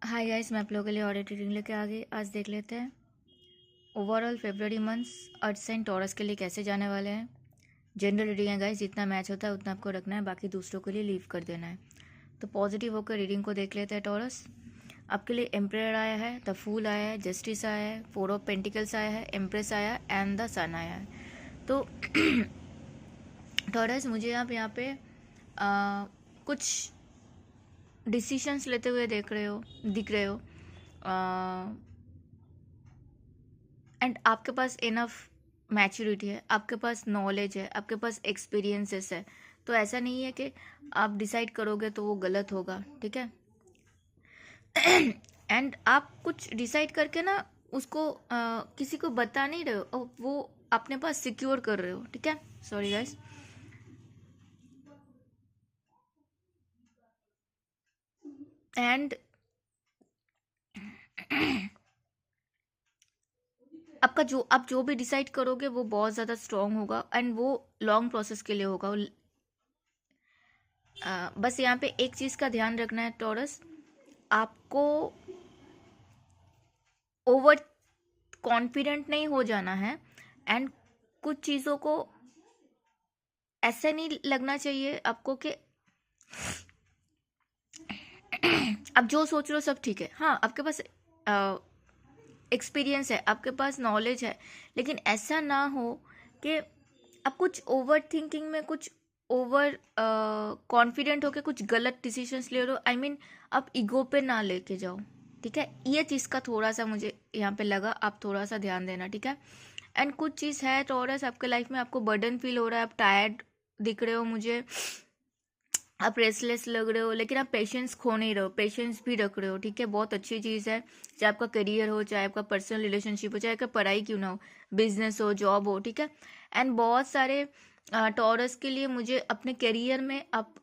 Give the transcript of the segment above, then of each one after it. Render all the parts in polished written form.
Hi guys, मैं आप लोगों के लिए ऑडिट रीडिंग लेके आ गई। आज देख लेते हैं overall February months earth sign Taurus के लिए कैसे जाने वाले हैं। जनरल रीडिंग है गाइस, जितना मैच होता है उतना आपको रखना है, बाकी दूसरों के लिए लीव कर देना है। तो पॉजिटिव होकर रीडिंग को देख लेते हैं। टॉरस आपके लिए एम्परर आया है, द फूल आया है, जस्टिस आया है, फोर ऑफ पेंटिकल्स आया है, एम्प्रेस आया है एंड द सन आया है। तो टॉरस मुझे आप यहाँ पे कुछ डिसीशंस लेते हुए दिख रहे हो एंड आपके पास इनफ मैच्योरिटी है, आपके पास नॉलेज है, आपके पास एक्सपीरियंसेस है। तो ऐसा नहीं है कि आप डिसाइड करोगे तो वो गलत होगा, ठीक है। एंड आप कुछ डिसाइड करके ना उसको किसी को बता नहीं रहे हो, वो अपने पास सिक्योर कर रहे हो, ठीक है। Sorry guys. एंड आपका आप जो भी डिसाइड करोगे वो बहुत ज़्यादा स्ट्रांग होगा एंड वो लॉन्ग प्रोसेस के लिए होगा। बस यहाँ पे एक चीज़ का ध्यान रखना है टॉरस, आपको ओवर कॉन्फिडेंट नहीं हो जाना है एंड कुछ चीज़ों को ऐसे नहीं लगना चाहिए आपको कि आप जो सोच रहे हो सब ठीक है। हाँ, आपके पास एक्सपीरियंस है, आपके पास नॉलेज है, लेकिन ऐसा ना हो कि आप कुछ ओवर थिंकिंग में, कुछ ओवर कॉन्फिडेंट होके कुछ गलत डिसीजंस ले रहे हो। आई मीन आप ईगो पे ना लेके जाओ, ठीक है। ये चीज़ का थोड़ा सा मुझे यहाँ पे लगा, आप थोड़ा सा ध्यान देना, ठीक है। एंड कुछ चीज़ है टॉरस आपके लाइफ में, आपको बर्डन फील हो रहा है, आप टायर्ड दिख रहे हो मुझे, आप रेस्टलेस लग रहे हो, लेकिन आप पेशेंस खो नहीं रहे हो, पेशेंस भी रख रहे हो, ठीक है। बहुत अच्छी चीज़ है, चाहे आपका करियर हो, चाहे आपका पर्सनल रिलेशनशिप हो, चाहे आपका पढ़ाई क्यों ना हो, बिजनेस हो, जॉब हो, ठीक है। एंड बहुत सारे टॉरस के लिए मुझे अपने करियर में आप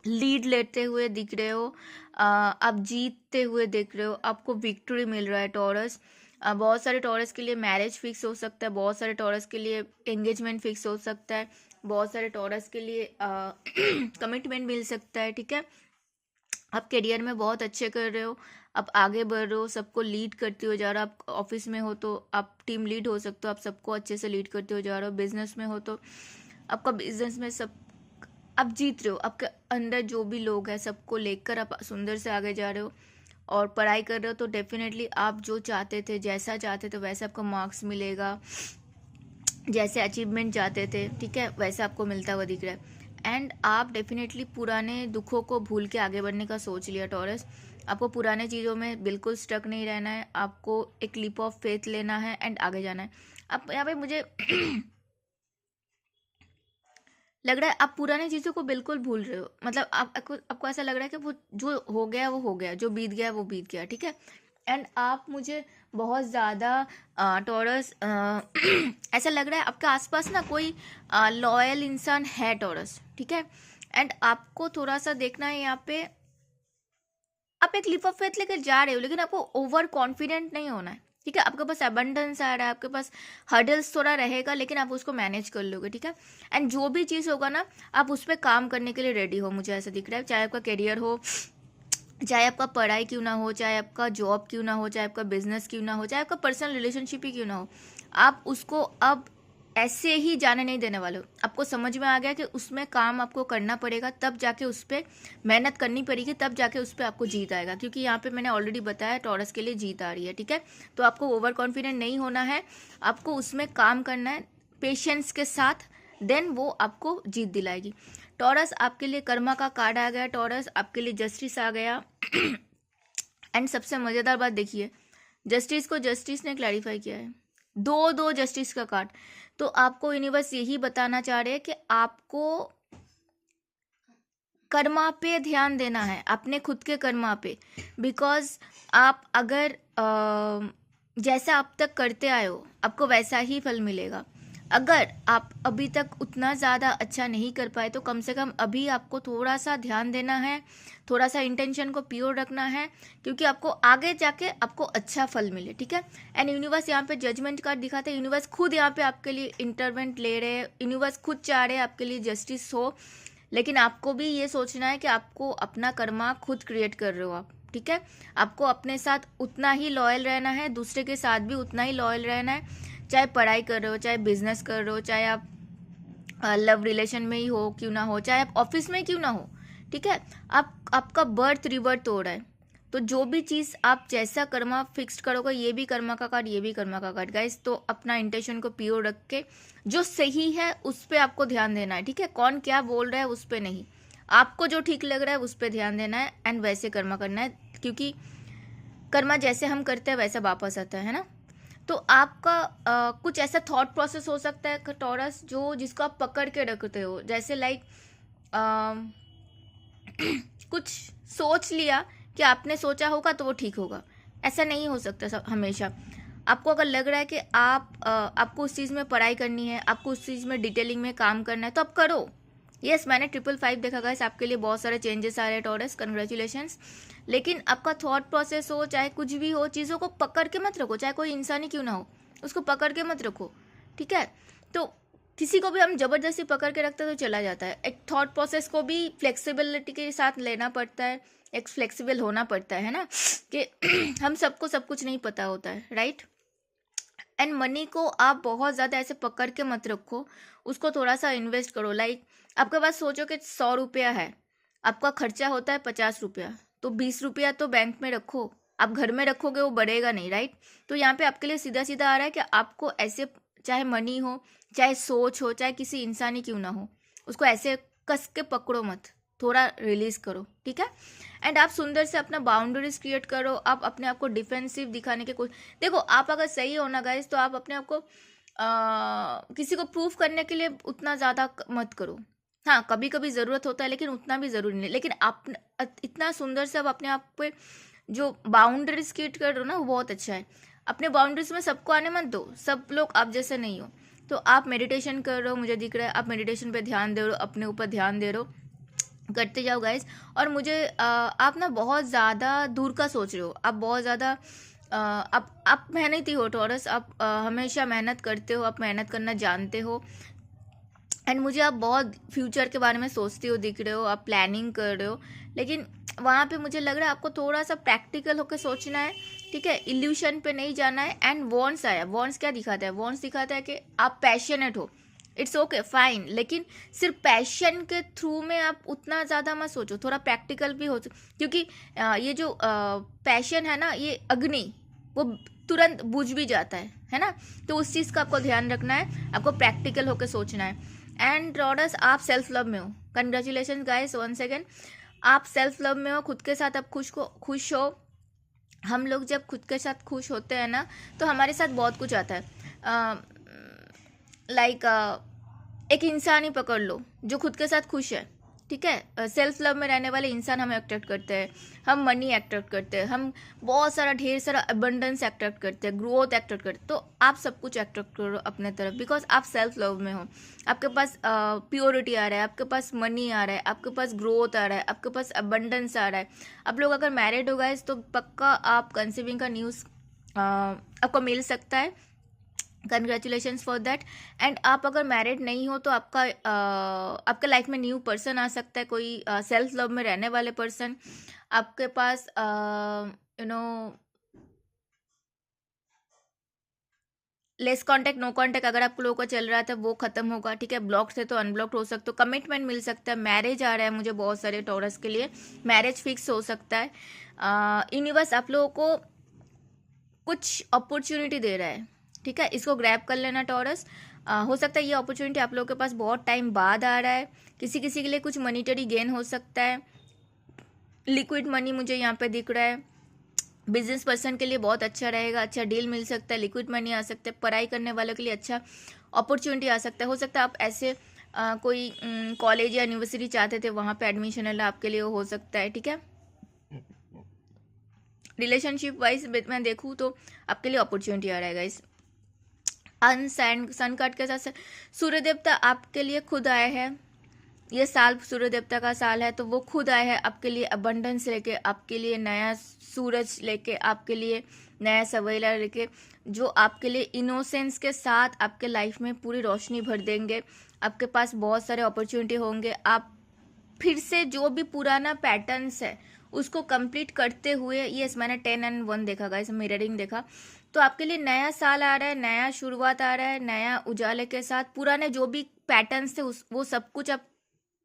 लीड लेते हुए दिख रहे हो, आप जीतते हुए दिख रहे हो, आपको विक्ट्री मिल रहा है टॉरस। बहुत सारे टॉरस के लिए मैरिज फिक्स हो सकता है, बहुत सारे टॉरस के लिए एंगेजमेंट फिक्स हो सकता है, बहुत सारे टॉरस के लिए कमिटमेंट मिल सकता है, ठीक है। आप करियर में बहुत अच्छे कर रहे हो, आप आगे बढ़ रहे हो, सबको लीड करते हो जा रहे हो। आप ऑफिस में हो तो आप टीम लीड हो सकते हो, आप सबको अच्छे से लीड करते हो जा रहे हो। बिजनेस में हो तो आपका बिजनेस में सब आप जीत रहे हो, आपके अंदर जो भी लोग हैं सबको लेकर आप सुंदर से आगे जा रहे हो। और पढ़ाई कर रहे हो तो डेफिनेटली आप जो चाहते थे, जैसा चाहते थे वैसे आपको मार्क्स मिलेगा, जैसे अचीवमेंट चाहते थे, ठीक है, वैसा आपको मिलता हुआ दिख रहा है। एंड आप डेफिनेटली पुराने दुखों को भूल के आगे बढ़ने का सोच लिया टॉरस। आपको पुराने चीज़ों में बिल्कुल स्टक नहीं रहना है, आपको एक लीप ऑफ फेथ लेना है एंड आगे जाना है। आप यहाँ पे मुझे लग रहा है आप पुरानी चीज़ों को बिल्कुल भूल रहे हो, मतलब आपको ऐसा लग रहा है कि वो जो हो गया वो हो गया, जो बीत गया वो बीत गया, ठीक है। एंड आप मुझे बहुत ज़्यादा टॉरस ऐसा लग रहा है आपके आसपास ना कोई लॉयल इंसान है टॉरस, ठीक है। एंड आपको थोड़ा सा देखना है यहाँ पे, आप एक लीप ऑफ फेथ लेकर जा रहे हो, लेकिन आपको ओवर कॉन्फिडेंट नहीं होना है, ठीक है। आपके पास अबंडेंस आ रहा है, आपके पास हर्डल्स थोड़ा रहेगा, लेकिन आप उसको मैनेज कर लोगे, ठीक है। एंड जो भी चीज़ होगा ना, आप उस पर काम करने के लिए रेडी हो, मुझे ऐसा दिख रहा है। चाहे आपका करियर हो, चाहे आपका पढ़ाई क्यों ना हो, चाहे आपका जॉब क्यों ना हो, चाहे आपका बिजनेस क्यों ना हो, चाहे आपका पर्सनल रिलेशनशिप ही क्यों ना हो, आप उसको अब ऐसे ही जाने नहीं देने वाले हो। आपको समझ में आ गया कि उसमें काम आपको करना पड़ेगा, तब जाके उस पर मेहनत करनी पड़ेगी, तब जाके उस पर आपको जीत आएगा। क्योंकि यहाँ पे मैंने ऑलरेडी बताया टॉरस के लिए जीत आ रही है, ठीक है। तो आपको ओवर कॉन्फिडेंट नहीं होना है, आपको उसमें काम करना है पेशेंस के साथ, देन वो आपको जीत दिलाएगी। टॉरस आपके लिए कर्मा का कार्ड आ गया, टॉरस आपके लिए जस्टिस आ गया। एंड सबसे मज़ेदार बात देखिए, जस्टिस को जस्टिस ने क्लैरिफाई किया है, दो दो जस्टिस का कार्ड। तो आपको यूनिवर्स यही बताना चाह रहे हैं कि आपको कर्मा पे ध्यान देना है, अपने खुद के कर्मा पे। बिकॉज आप अगर जैसा आप तक करते आए हो आपको वैसा ही फल मिलेगा। अगर आप अभी तक उतना ज़्यादा अच्छा नहीं कर पाए तो कम से कम अभी आपको थोड़ा सा ध्यान देना है, थोड़ा सा इंटेंशन को प्योर रखना है, क्योंकि आपको आगे जाके आपको अच्छा फल मिले, ठीक है। एंड यूनिवर्स यहाँ पे जजमेंट कार्ड दिखाते हैं, यूनिवर्स खुद यहाँ पे आपके लिए इंटरवेंट ले रहे हैं, यूनिवर्स खुद चाह रहे हैं आपके लिए जस्टिस हो। लेकिन आपको भी ये सोचना है कि आपको अपना कर्मा खुद क्रिएट कर रहे हो आप, ठीक है। आपको अपने साथ उतना ही लॉयल रहना है, दूसरे के साथ भी उतना ही लॉयल रहना है। चाहे पढ़ाई कर रहे हो, चाहे बिजनेस कर रहे हो, चाहे आप लव रिलेशन में ही हो क्यों ना हो, चाहे आप ऑफिस में क्यों ना हो, ठीक है। आपका बर्थ रिबर्थ हो रहा है, तो जो भी चीज़ आप जैसा कर्मा फिक्स्ड करोगे, ये भी कर्मा का कार्ड, ये भी कर्मा का कार्ड गाइस। तो अपना इंटेंशन को प्योर रख के जो सही है उस पर आपको ध्यान देना है, ठीक है। कौन क्या बोल रहा है उस पर नहीं, आपको जो ठीक लग रहा है उस पर ध्यान देना है एंड वैसे कर्मा करना है, क्योंकि कर्मा जैसे हम करते हैं वैसा वापस आता है ना। तो आपका कुछ ऐसा थॉट प्रोसेस हो सकता है टॉरस जो जिसको आप पकड़ के रखते हो, जैसे लाइक कुछ सोच लिया कि आपने सोचा होगा तो वो ठीक होगा, ऐसा नहीं हो सकता सब हमेशा। आपको अगर लग रहा है कि आपको उस चीज़ में पढ़ाई करनी है, आपको उस चीज़ में डिटेलिंग में काम करना है, तो आप करो। यस, मैंने 555 देखा गाइस, आपके लिए बहुत सारे चेंजेस आ रहे हैं टॉरस, कंग्रेचुलेशंस। लेकिन आपका थॉट प्रोसेस हो चाहे कुछ भी हो, चीज़ों को पकड़ के मत रखो, चाहे कोई इंसान ही क्यों ना हो, उसको पकड़ के मत रखो, ठीक है। तो किसी को भी हम जबरदस्ती पकड़ के रखते हैं तो चला जाता है। एक थॉट प्रोसेस को भी फ्लेक्सिबिलिटी के साथ लेना पड़ता है, एक फ्लेक्सिबल होना पड़ता है ना, कि हम सबको सब कुछ नहीं पता होता है, राइट। एंड मनी को आप बहुत ज़्यादा ऐसे पकड़ के मत रखो, उसको थोड़ा सा इन्वेस्ट करो। लाइक आपके पास सोचो कि 100 रुपया है, आपका खर्चा होता है 50 रुपया, तो 20 रुपया तो बैंक में रखो। आप घर में रखोगे वो बढ़ेगा नहीं, राइट। तो यहाँ पे आपके लिए सीधा सीधा आ रहा है कि आपको ऐसे, चाहे मनी हो, चाहे सोच हो, चाहे किसी इंसान ही क्यों ना हो, उसको ऐसे कस के पकड़ो मत, थोड़ा रिलीज करो, ठीक है। एंड आप सुंदर से अपना बाउंड्रीज क्रिएट करो। आप अपने आप को डिफेंसिव दिखाने के देखो, आप अगर सही हो ना गाइस, तो आप अपने आप को किसी को प्रूफ करने के लिए उतना ज़्यादा मत करो। हाँ, कभी कभी ज़रूरत होता है, लेकिन उतना भी ज़रूरी नहीं। लेकिन आप इतना सुंदर से आप अपने आप पे जो बाउंड्रीज क्रिएट कर रहे हो ना, वो बहुत अच्छा है। अपने बाउंड्रीज में सबको आने मत दो, सब लोग आप जैसे नहीं हो। तो आप मेडिटेशन कर रहे हो, मुझे दिख रहा है आप मेडिटेशन पे ध्यान दे रहे हो, अपने ऊपर ध्यान दे रहे हो, करते जाओ गाइस। और मुझे आप ना बहुत ज़्यादा दूर का सोच रहे हो, आप बहुत ज़्यादा आप मेहनती हो टॉरस, आप हमेशा मेहनत करते हो, आप मेहनत करना जानते हो। एंड मुझे आप बहुत फ्यूचर के बारे में सोचते हो दिख रहे हो, आप प्लानिंग कर रहे हो। लेकिन वहाँ पे मुझे लग रहा है आपको थोड़ा सा प्रैक्टिकल होकर सोचना है, ठीक है। इल्यूशन पे नहीं जाना है। एंड वॉन्ट्स आया, वॉन्ट्स क्या दिखाता है, वॉन्ट्स दिखाता है कि आप पैशनेट हो, इट्स ओके फाइन, लेकिन सिर्फ पैशन के थ्रू में आप उतना ज़्यादा मत सोचो, थोड़ा प्रैक्टिकल भी हो। क्योंकि ये जो पैशन है ना, ये अग्नि, वो तुरंत बुझ भी जाता है ना। तो उस चीज़ का आपको ध्यान रखना है, आपको प्रैक्टिकल होकर सोचना है। एंड रॉडस, आप सेल्फ लव में हो, कंग्रेचुलेशन गाइस वन सेकेंड। आप सेल्फ लव में हो, खुद के साथ आप खुश हो। हम लोग जब खुद के साथ खुश होते हैं ना, तो हमारे साथ बहुत कुछ आता है। लाइक एक इंसान ही पकड़ लो जो खुद के साथ खुश है, ठीक है। सेल्फ लव में रहने वाले इंसान हमें अट्रैक्ट करते हैं, हम मनी अट्रैक्ट करते हैं, हम बहुत सारा ढेर सारा अबंडेंस अट्रैक्ट करते हैं, ग्रोथ अट्रैक्ट करते हैं। तो आप सब कुछ अट्रैक्ट करो अपने तरफ, बिकॉज आप सेल्फ लव में हो। आपके पास प्योरिटी आ रहा है, आपके पास मनी आ रहा है, आपके पास ग्रोथ आ रहा है, आपके पास अबंडेंस आ रहा है। आप लोग अगर मैरिड हो गाइस, तो पक्का आप कंसीविंग का न्यूज़ आपको मिल सकता है, कंग्रेचुलेशन फॉर दैट। एंड आप अगर मैरिड नहीं हो, तो आपके लाइफ में न्यू पर्सन आ सकता है, कोई सेल्फ लव में रहने वाले पर्सन। आपके पास लेस कांटेक्ट, नो कांटेक्ट अगर आप लोगों का चल रहा था वो खत्म होगा, ठीक है। ब्लॉक से तो अनब्लॉक्ड हो सकते हो, कमिटमेंट मिल सकता है, मैरिज आ रहा है मुझे बहुत सारे टॉरस के लिए, मैरिज फिक्स हो सकता है। यूनिवर्स आप लोगों को कुछ अपॉर्चुनिटी दे रहा है, ठीक है। इसको ग्रैब कर लेना टॉरस। हो सकता है ये अपॉर्चुनिटी आप लोगों के पास बहुत टाइम बाद आ रहा है। किसी किसी के लिए कुछ मनीटरी गेन हो सकता है, लिक्विड मनी मुझे यहाँ पे दिख रहा है। बिजनेस पर्सन के लिए बहुत अच्छा रहेगा, अच्छा डील मिल सकता है, लिक्विड मनी आ सकता है। पढ़ाई करने वालों के लिए अच्छा अपॉर्चुनिटी आ सकता है। हो सकता है आप ऐसे कोई कॉलेज या यूनिवर्सिटी चाहते थे, वहाँ पे एडमिशन है, आपके लिए हो सकता है, ठीक है। रिलेशनशिप वाइज मैं देखूँ तो आपके लिए अपॉर्चुनिटी आ रहेगा। इस सन कार्ड के साथ सूर्य देवता आपके लिए खुद आए हैं। ये साल सूर्य देवता का साल है, तो वो खुद आए हैं आपके लिए अबंडेंस लेके, आपके लिए नया सूरज लेके, आपके लिए नया सवेरा लेके, जो आपके लिए इनोसेंस के साथ आपके लाइफ में पूरी रोशनी भर देंगे। आपके पास बहुत सारे अपॉर्चुनिटी होंगे। आप फिर से जो भी पुराना पैटर्न्स है उसको कंप्लीट करते हुए, यस मैंने 10 एंड 1 देखा गाइस, मिररिंग देखा। तो आपके लिए नया साल आ रहा है, नया शुरुआत आ रहा है, नया उजाले के साथ। पुराने जो भी पैटर्न्स थे वो सब कुछ आप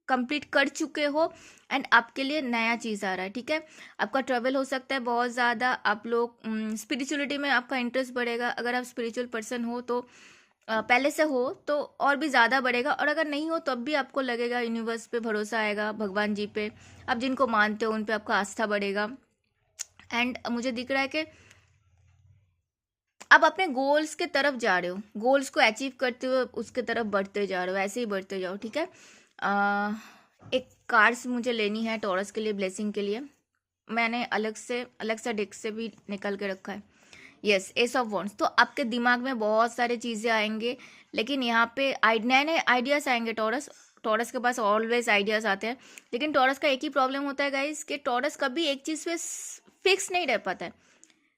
कंप्लीट कर चुके हो एंड आपके लिए नया चीज़ आ रहा है, ठीक है। आपका ट्रैवल हो सकता है बहुत ज़्यादा, आप लोग स्पिरिचुअलिटी में आपका इंटरेस्ट बढ़ेगा। अगर आप स्पिरिचुअल पर्सन हो तो पहले से हो तो और भी ज़्यादा बढ़ेगा, और अगर नहीं हो तब भी आपको लगेगा, यूनिवर्स पे भरोसा आएगा, भगवान जी पे, आप जिनको मानते हो उन पे आपका आस्था बढ़ेगा। एंड मुझे दिख रहा है कि आप अपने गोल्स के तरफ जा रहे हो, गोल्स को अचीव करते हुए उसके तरफ बढ़ते जा रहे हो, ऐसे ही बढ़ते जाओ, ठीक है। एक कार्ड्स मुझे लेनी है टॉरस के लिए, ब्लेसिंग के लिए। मैंने अलग सा डेक से भी निकल के रखा है। Yes, S of wands. तो आपके दिमाग में बहुत सारे चीज़ें आएंगे, लेकिन यहाँ पे नए नए आइडियाज़ आएंगे। टॉरस के पास ऑलवेज आइडियाज़ आते हैं, लेकिन टॉरस का एक ही प्रॉब्लम होता है गाइस कि टॉरस कभी एक चीज़ पे फिक्स नहीं रह पाता है।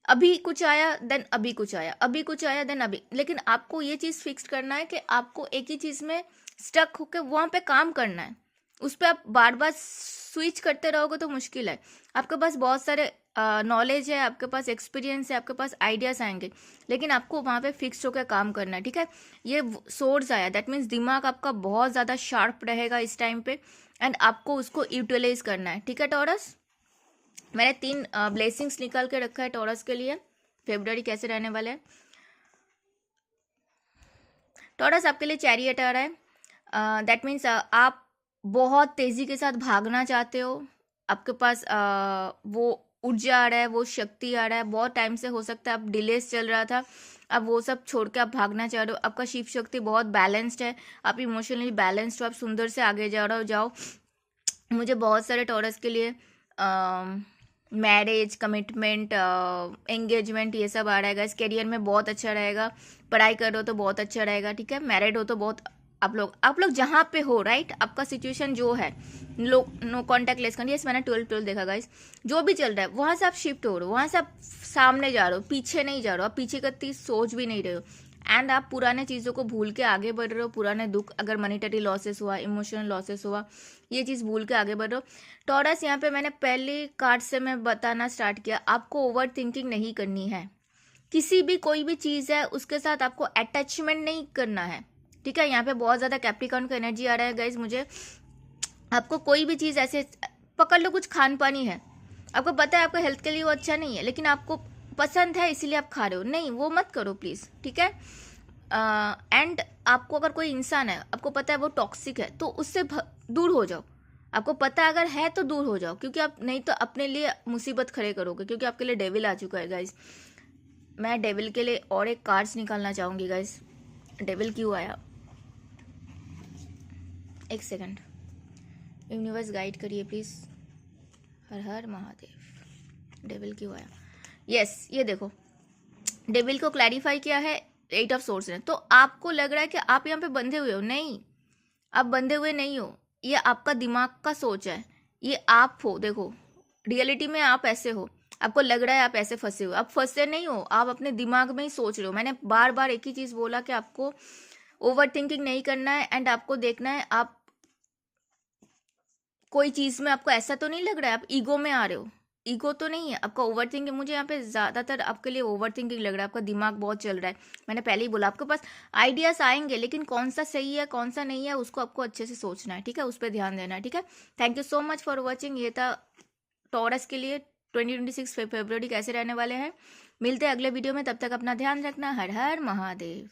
अभी कुछ आया देन अभी कुछ आया, अभी कुछ आया देन अभी। लेकिन आपको ये चीज़ फिक्स करना है कि आपको एक ही चीज़ में स्टक होकर वहाँ पे काम करना है। उस पर आप बार बार स्विच करते रहोगे तो मुश्किल है। आपके पास बहुत सारे नॉलेज है, आपके पास एक्सपीरियंस है, आपके पास आइडियाज आएंगे, लेकिन आपको वहाँ पे फिक्स होकर काम करना है, ठीक है। ये सोर्स आया, दैट मीन्स दिमाग आपका बहुत ज़्यादा शार्प रहेगा इस टाइम पे, एंड आपको उसको यूटिलाइज करना है, ठीक है टॉरस। मैंने 3 ब्लेसिंग्स निकाल के रखा है टॉरस के लिए, फेब्रुअरी कैसे रहने वाले हैं। टॉरस आपके लिए चैरियट आ रहा है, दैट मीन्स आप बहुत तेज़ी के साथ भागना चाहते हो। आपके पास वो ऊर्जा आ रहा है, वो शक्ति आ रहा है। बहुत टाइम से हो सकता है आप डिलेस चल रहा था, अब वो सब छोड़ के आप भागना चाह रहे हो। आपका शिव शक्ति बहुत बैलेंस्ड है, आप इमोशनली बैलेंस्ड हो, आप सुंदर से आगे जा रहे हो। जाओ, मुझे बहुत सारे टॉरस के लिए मैरिज, कमिटमेंट, एंगेजमेंट ये सब आ रहेगा। इस करियर में बहुत अच्छा रहेगा, पढ़ाई कर रहे हो तो बहुत अच्छा रहेगा, ठीक है। मैरिड हो तो बहुत, आप लोग जहाँ पे हो, राइट, आपका सिचुएशन जो है, नो कॉन्टैक्ट लेस करनी। यस, मैंने 12 देखा गाइस। जो भी चल रहा है वहाँ से आप शिफ्ट हो रहे हो, वहाँ से आप सामने जा रहे हो, पीछे नहीं जा रहे हो, आप पीछे करती सोच भी नहीं रहे हो, एंड आप पुराने चीज़ों को भूल के आगे बढ़ रहे हो। पुराने दुख, अगर मॉनेटरी लॉसेस हुआ, इमोशनल लॉसेस हुआ, ये चीज़ भूल के आगे बढ़ रहे हो। टॉरस, यहाँ पे मैंने पहले कार्ड से मैं बताना स्टार्ट किया, आपको ओवर थिंकिंग नहीं करनी है। किसी भी कोई भी चीज़ है उसके साथ आपको अटैचमेंट नहीं करना है, ठीक है। यहाँ पे बहुत ज़्यादा कैप्रिकॉर्न का एनर्जी आ रहा है गाइज मुझे। आपको कोई भी चीज़ ऐसे पकड़ लो, कुछ खान पानी है, आपको पता है आपका हेल्थ के लिए वो अच्छा नहीं है, लेकिन आपको पसंद है इसीलिए आप खा रहे हो, नहीं, वो मत करो प्लीज़, ठीक है। एंड आपको अगर कोई इंसान है, आपको पता है वो टॉक्सिक है, तो उससे दूर हो जाओ। आपको पता अगर है तो दूर हो जाओ, क्योंकि आप नहीं तो अपने लिए मुसीबत खड़े करोगे, क्योंकि आपके लिए डेविल आ चुका है गाइज। मैं डेविल के लिए और एक कार्ड्स निकालना चाहूँगी गाइज। डेविल क्यों आया, एक सेकंड, यूनिवर्स गाइड करिए please. Her her Mahadev. Devil क्यों आया, यस, ये देखो, डेविल को क्लैरिफाई किया है 8 ऑफ सोर्स ने। तो आपको लग रहा है कि आप यहाँ पे बंधे हुए हो, नहीं, आप बंधे हुए नहीं हो, ये आपका दिमाग का सोच है, ये आप हो। देखो, रियलिटी में आप ऐसे हो, आपको लग रहा है आप ऐसे फंसे हो, आप फंसे नहीं हो, आप अपने दिमाग में ही सोच रहे हो। मैंने बार बार एक ही चीज़ बोला कि आपको ओवर थिंकिंग नहीं करना है, एंड आपको देखना है आप कोई चीज़ में, आपको ऐसा तो नहीं लग रहा है आप ईगो में आ रहे हो, ईगो तो नहीं है आपका, ओवर थिंकिंग। मुझे यहाँ पे ज़्यादातर आपके लिए ओवर थिंकिंग लग रहा है, आपका दिमाग बहुत चल रहा है। मैंने पहले ही बोला, आपके पास आइडियाज़ आएंगे, लेकिन कौन सा सही है कौन सा नहीं है उसको आपको अच्छे से सोचना है, ठीक है, उस पर ध्यान देना है, ठीक है। Thank you so much for watching. ये था टॉरस के लिए 2026 फरवरी कैसे रहने वाले हैं। मिलते हैं अगले वीडियो में, तब तक अपना ध्यान रखना। हर हर महादेव।